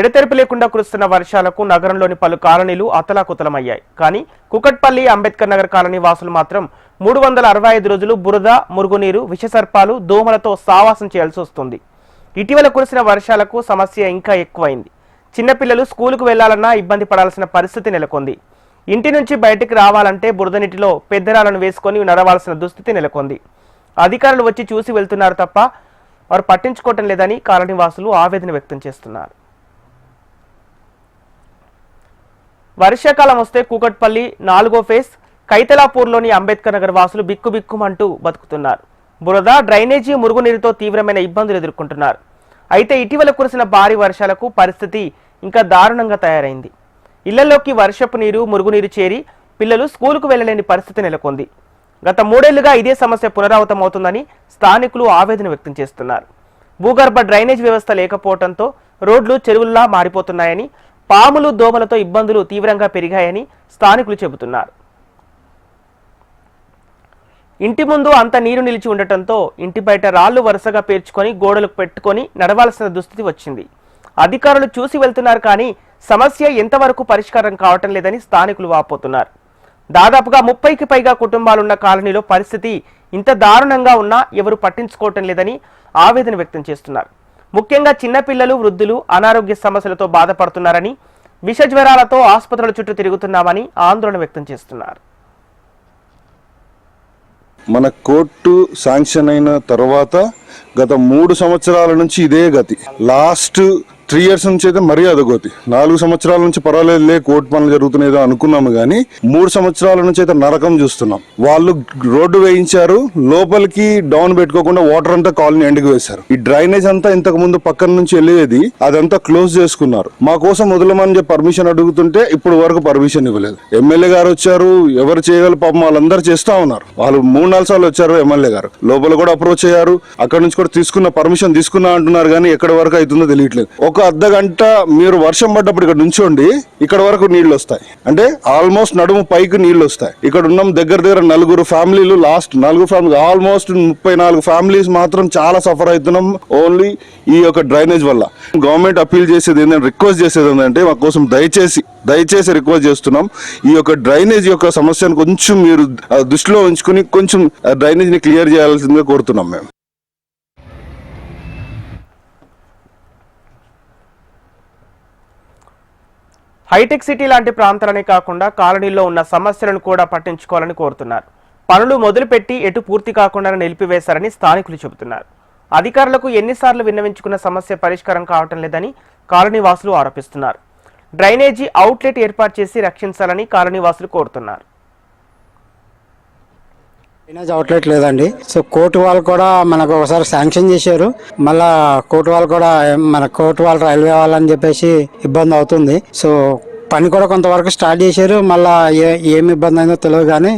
ఎడతెరిపి లేకుండా కురుస్తున్న వర్షాలకు నగరంలోని పలు కాలనీలు అతలాకుతలమయ్యాయి. కానీ కుకట్పల్లి అంబేద్కర్ నగర్ కాలనీ వాసులు మాత్రం 365 రోజులు బురద, మురుగునీరు, విషసర్పాలు, దోమలతో సావాసం చేయాల్సి వస్తుంది. ఇటీవల కురిసిన వర్షాలకు సమస్య ఇంకా ఎక్కువైంది. చిన్నపిల్లలు స్కూలుకు వెళ్లాలన్నా ఇబ్బంది పడాల్సిన పరిస్థితి నెలకొంది. ఇంటి నుంచి బయటికి రావాలంటే బురద నీటిలో పెద్దరాలను వేసుకొని నడవాల్సిన దుస్థితి నెలకొంది. అధికారులు వచ్చి చూసి వెళ్తున్నారు తప్ప వారు పట్టించుకోవటం లేదని కాలనీ వాసులు ఆవేదన వ్యక్తం చేస్తున్నారు. వర్షాకాలం వస్తే కూకట్పల్లి 4వ ఫేజ్ కైతలాపూర్లోని అంబేద్కర్ నగర్ వాసులు బిక్కుబిక్కుమంటూ బతుకుతున్నారు. బురద, డ్రైనేజీ, మురుగునీరుతో తీవ్రమైన ఇబ్బందులు ఎదుర్కొంటున్నారు. అయితే ఇటీవల కురిసిన భారీ వర్షాలకు పరిస్థితి ఇంకా దారుణంగా తయారైంది. ఇళ్లలోకి వర్షపు నీరు, మురుగునీరు చేరి పిల్లలు స్కూలుకు వెళ్లలేని పరిస్థితి నెలకొంది. గత 3 ఏళ్లుగా ఇదే సమస్య పునరావృతమవుతుందని స్థానికులు ఆవేదన వ్యక్తం చేస్తున్నారు. భూగర్భ డ్రైనేజ్ వ్యవస్థ లేకపోవడంతో రోడ్లు చెరువుల్లా మారిపోతున్నాయని, పాములు, దోమలతో ఇబ్బందులు తీవ్రంగా పెరిగాయని స్థానికులు చెబుతున్నారు. ఇంటి ముందు అంత నీరు నిలిచి ఉండటంతో ఇంటి బయట రాళ్లు వరుసగా పేర్చుకొని గోడలకు పెట్టుకొని నడవాల్సిన దుస్థితి వచ్చింది. అధికారులు చూసి వెళ్తున్నారు కానీ సమస్య ఎంతవరకు పరిష్కారం కావటం లేదని స్థానికులు వాపోతున్నారు. దాదాపుగా 30కి పైగా కుటుంబాలున్న కాలనీలో పరిస్థితి ఇంత దారుణంగా ఉన్నా ఎవరు పట్టించుకోవటం లేదని ఆవేదన వ్యక్తం చేస్తున్నారు. ముఖ్యంగా చిన్నపిల్లలు, వృద్ధులు అనారోగ్య సమస్యలతో బాధపడుతున్నారని, విష జ్వరాలతో ఆసుపత్రుల చుట్టూ తిరుగుతున్నామని ఆందోళన వ్యక్తం చేస్తున్నారు. మన కోర్టు శాంక్షన్ అయిన తర్వాత గత 3 సంవత్సరాల నుంచి ఇదే గతి. లాస్ట్ 3 years నుంచి అయితే మరీ అదొకటి. 4 సంవత్సరాల నుంచి పర్వాలేదులే, కోర్టు పనులు జరుగుతున్నాయో అనుకున్నాము కానీ 3 సంవత్సరాల నుంచి అయితే నరకం చూస్తున్నాం. వాళ్ళు రోడ్డు వేయించారు, లోపలికి డౌన్ పెట్టుకోకుండా వాటర్ అంతా కాలనీ ఎండుకు వేశారు. ఈ డ్రైనేజ్ అంతా ఇంతకు ముందు పక్కన నుంచి వెళ్ళేది అదంతా క్లోజ్ చేసుకున్నారు. మా కోసం వదలమని చెప్పి పర్మిషన్ అడుగుతుంటే ఇప్పుడు వరకు పర్మిషన్ ఇవ్వలేదు. ఎమ్మెల్యే గారు వచ్చారు, ఎవరు చేయగల పాపం వాళ్ళందరూ చేస్తా ఉన్నారు. వాళ్ళు 3-4 సార్లు వచ్చారు. ఎమ్మెల్యే గారు లోపల కూడా అప్రోచ్ అయ్యారు, అక్కడ నుంచి కూడా తీసుకున్న పర్మిషన్ తీసుకున్నా అంటున్నారు కానీ ఎక్కడి వరకు అవుతుందో తెలియట్లేదు. ఒక అర్ధగంట మీరు వర్షం పడ్డప్పుడు ఇక్కడ నుంచోండి, ఇక్కడ వరకు నీళ్లు వస్తాయి. అంటే ఆల్మోస్ట్ నడుము పైకి నీళ్లు వస్తాయి. ఇక్కడ ఉన్నాం దగ్గర 4 ఫ్యామిలీలు, లాస్ట్ 4 ఫ్యామిలీ ఆల్మోస్ట్ 34 ఫ్యామిలీస్ మాత్రం చాలా సఫర్ అవుతున్నాం ఓన్లీ ఈ యొక్క డ్రైనేజ్ వల్ల. గవర్నమెంట్ అప్పీల్ చేసేది ఏంటంటే, రిక్వెస్ట్ చేసేది ఏంటంటే మా కోసం దయచేసి రిక్వెస్ట్ చేస్తున్నాం, ఈ యొక్క డ్రైనేజ్ యొక్క సమస్యను కొంచెం మీరు దృష్టిలో ఉంచుకుని కొంచెం డ్రైనేజ్ ని క్లియర్ చేయాల్సిందిగా కోరుతున్నాం మేము. హైటెక్ సిటీ లాంటి ప్రాంతాలనే కాకుండా కాలనీల్లో ఉన్న సమస్యలను కూడా పట్టించుకోవాలని కోరుతున్నారు. పనులు మొదలుపెట్టి ఎటు పూర్తి కాకుండా నిలిపివేశారని స్థానికులు చెబుతున్నారు. అధికారులకు ఎన్నిసార్లు విన్నవించుకున్న సమస్య పరిష్కారం కావటం లేదని కాలనీ వాసులు ఆరోపిస్తున్నారు. డ్రైనేజీ అవుట్లెట్ ఏర్పాటు చేసి రక్షించాలని కాలనీ వాసులు కోరుతున్నారు. డ్రైనేజ్ అవుట్లెట్ లేదండి. సో కోర్టు వాళ్ళు కూడా మనకు ఒకసారి శాంక్షన్ చేశారు, మళ్ళా కోర్టు వాళ్ళు కూడా మన కోర్టు వాళ్ళు రైల్వే వాళ్ళని చెప్పేసి ఇబ్బంది అవుతుంది. సో పని కూడా కొంతవరకు స్టార్ట్ చేశారు, మళ్ళీ ఏమి ఇబ్బంది అయిందో తెలియదు కానీ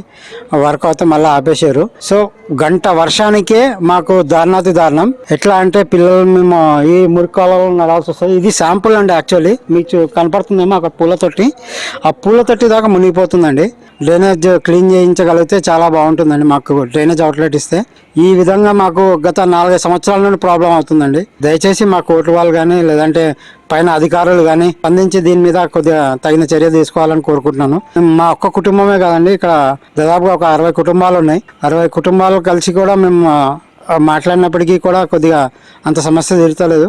వర్క్ అయితే మళ్ళీ ఆపేశారు. సో గంట వర్షానికే మాకు దారుణాతి దారుణం. ఎట్లా అంటే పిల్లలు మేము ఈ మురికాలలో నడాల్సి వస్తుంది. ఇది శాంపుల్ అండి. యాక్చువల్లీ మీకు కనపడుతుందేమో అక్కడ పూల తొట్టి, ఆ పూల తొట్టి దాకా మునిగిపోతుందండి. డ్రైనేజ్ క్లీన్ చేయించగలిగితే చాలా బాగుంటుందండి. మాకు డ్రైనేజ్ అవుట్లెట్ ఇస్తే ఈ విధంగా మాకు గత 4 సంవత్సరాల నుండి ప్రాబ్లం అవుతుందండి. దయచేసి మా కోర్టు వాళ్ళు కానీ లేదంటే పైన అధికారులు కానీ స్పందించి దీని మీద కొద్దిగా తగిన చర్య తీసుకోవాలని కోరుకుంటున్నాను. మా ఒక్క కుటుంబమే కాదండి, ఇక్కడ దాదాపుగా ఒక 60 కుటుంబాలు ఉన్నాయి. 60 కుటుంబాలు కలిసి కూడా మేము మాట్లాడినప్పటికీ కూడా కొద్దిగా అంత సమస్య తీరుతలేదు.